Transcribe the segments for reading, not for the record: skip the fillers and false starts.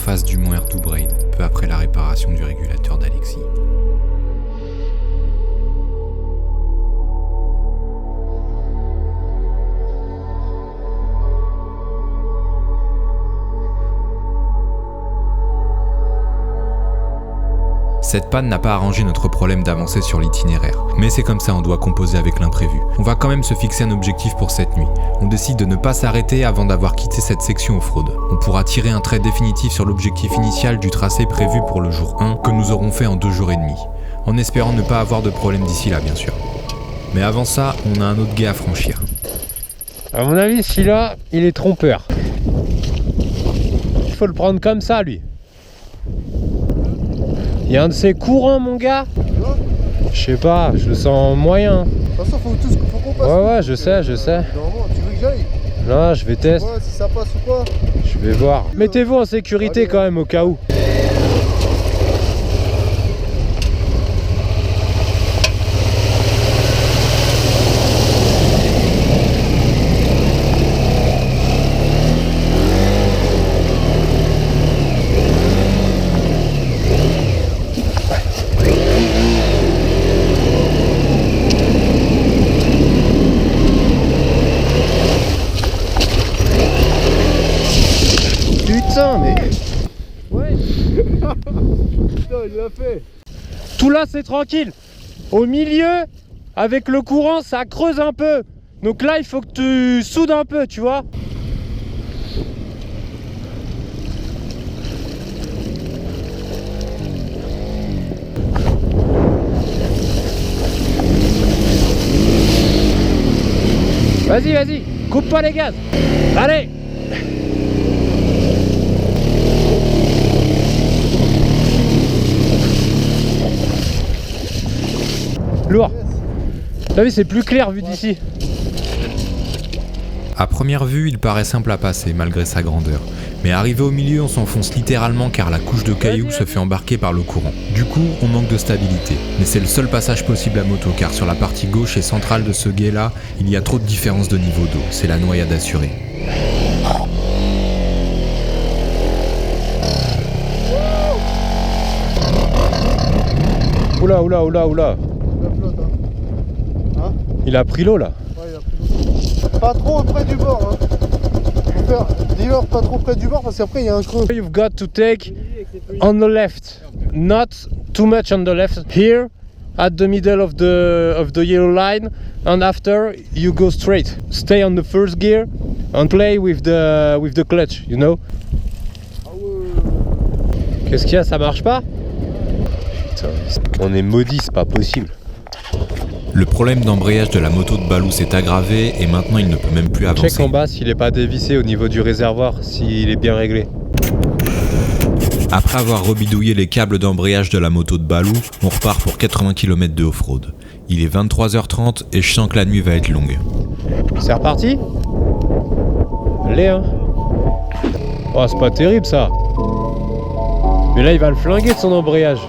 surface du mont Erdoubraid, peu après la réparation du régulateur d'Alexis. Cette panne n'a pas arrangé notre problème d'avancer sur l'itinéraire. Mais c'est comme ça, on doit composer avec l'imprévu. On va quand même se fixer un objectif pour cette nuit. On décide de ne pas s'arrêter avant d'avoir quitté cette section off-road. On pourra tirer un trait définitif sur l'objectif initial du tracé prévu pour le jour 1, que nous aurons fait en 2 jours et demi. En espérant ne pas avoir de problème d'ici là, bien sûr. Mais avant ça, on a un autre gué à franchir. À mon avis, celui-là, il est trompeur. Il faut le prendre comme ça, lui. Il y a un de ces courants, mon gars. Je sais pas, je le sens moyen. De toute façon, faut qu'on passe. Ouais, je sais. Normalement, tu veux que j'aille? Non, je vais tester. Ouais, si ça passe ou pas. Je vais voir. Mettez-vous en sécurité. Allez, quand même, au cas où. Putain, mais. Ouais. Putain, il l'a fait. Tout là, c'est tranquille. Au milieu, avec le courant, ça creuse un peu. Donc là, il faut que tu soudes un peu, tu vois. Vas-y, coupe pas les gaz. Allez. Lourd. T'as vu, c'est plus clair vu d'ici. À première vue, il paraît simple à passer malgré sa grandeur. Mais arrivé au milieu, on s'enfonce littéralement car la couche de cailloux se fait embarquer par le courant. Du coup, on manque de stabilité. Mais c'est le seul passage possible à moto car sur la partie gauche et centrale de ce gué-là, il y a trop de différence de niveau d'eau. C'est la noyade assurée. Oula. La flotte, hein. Il a pris l'eau là. Ouais, il a pris l'eau. Pas trop près du bord, hein. Faut faire dis-leur pas trop près du bord parce qu'après il y a un creux. You've got to take on the left, not too much on the left. Here, at the middle of the yellow line, and after you go straight. Stay on the first gear and play with the clutch, you know. Qu'est-ce qu'il y a, ça marche pas? Putain, on est maudit, c'est pas possible. Le problème d'embrayage de la moto de Balou s'est aggravé et maintenant il ne peut même plus avancer. Check en bas s'il n'est pas dévissé au niveau du réservoir, s'il est bien réglé. Après avoir rebidouillé les câbles d'embrayage de la moto de Balou, on repart pour 80 km de off-road. Il est 23h30 et je sens que la nuit va être longue. C'est reparti? Allez, hein. Oh, c'est pas terrible ça. Mais là il va le flinguer de son embrayage.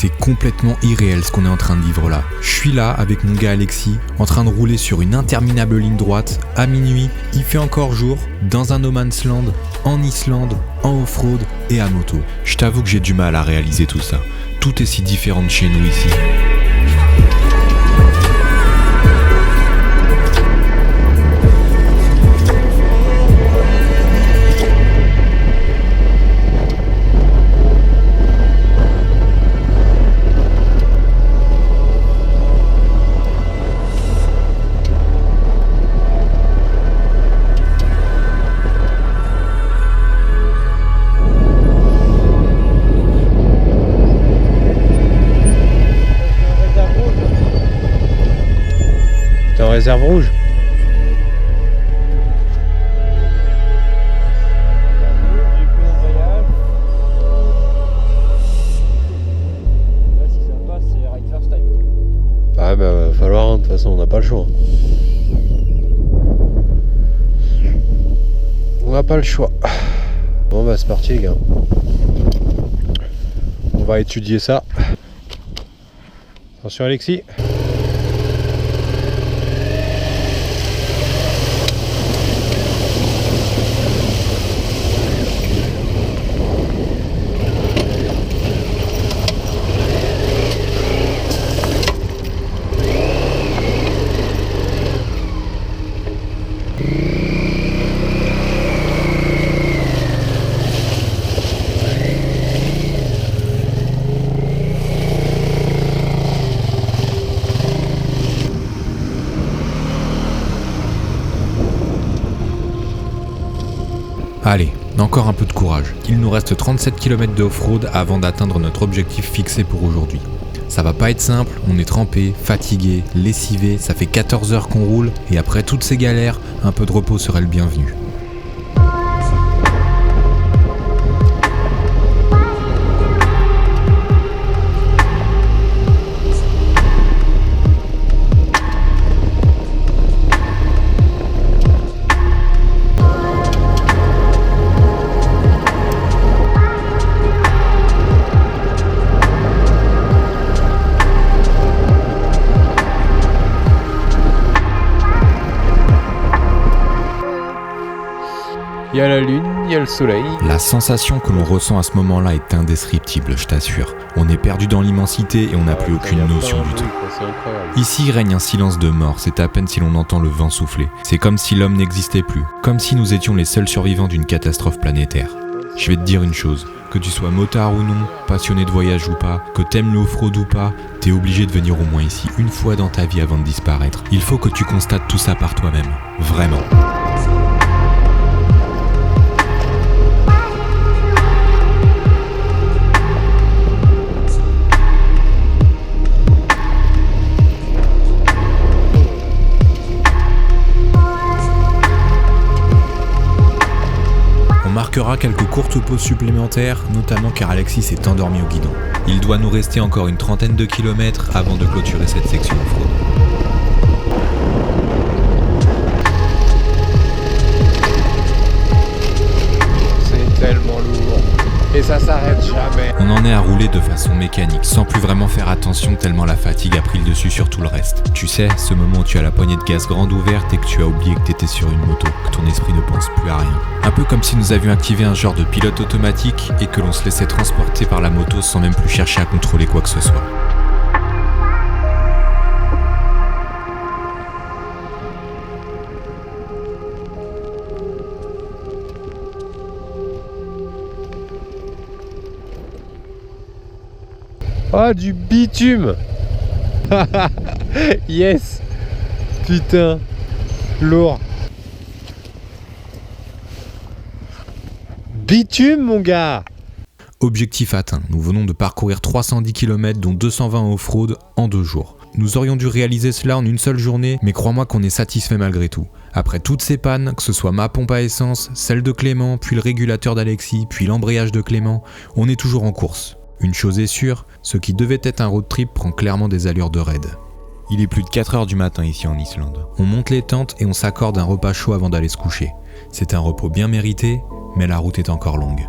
C'est complètement irréel ce qu'on est en train de vivre là. Je suis là avec mon gars Alexis, en train de rouler sur une interminable ligne droite, à minuit, il fait encore jour, dans un no man's land, en Islande, en off-road et à moto. Je t'avoue que j'ai du mal à réaliser tout ça. Tout est si différent de chez nous ici. réserve rouge. Ah bah va falloir, de toute façon on n'a pas le choix. On n'a pas le choix. Bon bah c'est parti les gars. On va étudier ça. Attention Alexis. Allez, encore un peu de courage. Il nous reste 37 km de off-road avant d'atteindre notre objectif fixé pour aujourd'hui. Ça va pas être simple, on est trempé, fatigué, lessivé, ça fait 14 heures qu'on roule et après toutes ces galères, un peu de repos serait le bienvenu. Il y a la lune, il y a le soleil. La sensation que l'on ressent à ce moment-là est indescriptible, je t'assure. On est perdu dans l'immensité et on n'a plus aucune notion du temps. Ici règne un silence de mort, c'est à peine si l'on entend le vent souffler. C'est comme si l'homme n'existait plus, comme si nous étions les seuls survivants d'une catastrophe planétaire. Je vais te dire une chose, que tu sois motard ou non, passionné de voyage ou pas, que t'aimes le off-road ou pas, t'es obligé de venir au moins ici une fois dans ta vie avant de disparaître. Il faut que tu constates tout ça par toi-même, vraiment. On marquera quelques courtes pauses supplémentaires, notamment car Alexis s'est endormi au guidon. Il doit nous rester encore une trentaine de kilomètres avant de clôturer cette section off-road. C'est tellement lourd. Et ça s'arrête jamais. On en est à rouler de façon mécanique, sans plus vraiment faire attention tellement la fatigue a pris le dessus sur tout le reste. Tu sais, ce moment où tu as la poignée de gaz grande ouverte et que tu as oublié que t'étais sur une moto, que ton esprit ne pense plus à rien. Un peu comme si nous avions activé un genre de pilote automatique et que l'on se laissait transporter par la moto sans même plus chercher à contrôler quoi que ce soit. Ah, du bitume. Yes. Putain. Lourd. Bitume, mon gars. Objectif atteint, nous venons de parcourir 310 km dont 220 en off-road en 2 jours. Nous aurions dû réaliser cela en une seule journée, mais crois-moi qu'on est satisfait malgré tout. Après toutes ces pannes, que ce soit ma pompe à essence, celle de Clément, puis le régulateur d'Alexis, puis l'embrayage de Clément, on est toujours en course. Une chose est sûre, ce qui devait être un road trip prend clairement des allures de raid. Il est plus de 4 heures du matin ici en Islande. On monte les tentes et on s'accorde un repas chaud avant d'aller se coucher. C'est un repos bien mérité, mais la route est encore longue.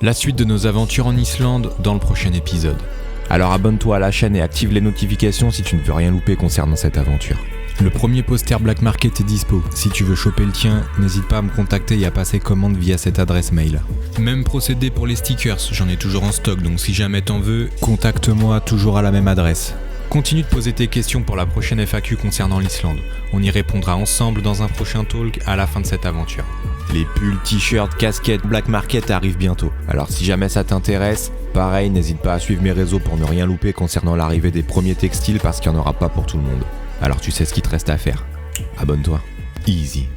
La suite de nos aventures en Islande dans le prochain épisode. Alors abonne-toi à la chaîne et active les notifications si tu ne veux rien louper concernant cette aventure. Le premier poster Black Market est dispo. Si tu veux choper le tien, n'hésite pas à me contacter et à passer commande via cette adresse mail. Même procédé pour les stickers, j'en ai toujours en stock, donc si jamais t'en veux, contacte-moi toujours à la même adresse. Continue de poser tes questions pour la prochaine FAQ concernant l'Islande. On y répondra ensemble dans un prochain talk à la fin de cette aventure. Les pulls, t-shirts, casquettes, Black Market arrivent bientôt. Alors si jamais ça t'intéresse, pareil, n'hésite pas à suivre mes réseaux pour ne rien louper concernant l'arrivée des premiers textiles parce qu'il n'y en aura pas pour tout le monde. Alors tu sais ce qu'il te reste à faire. Abonne-toi. Easy.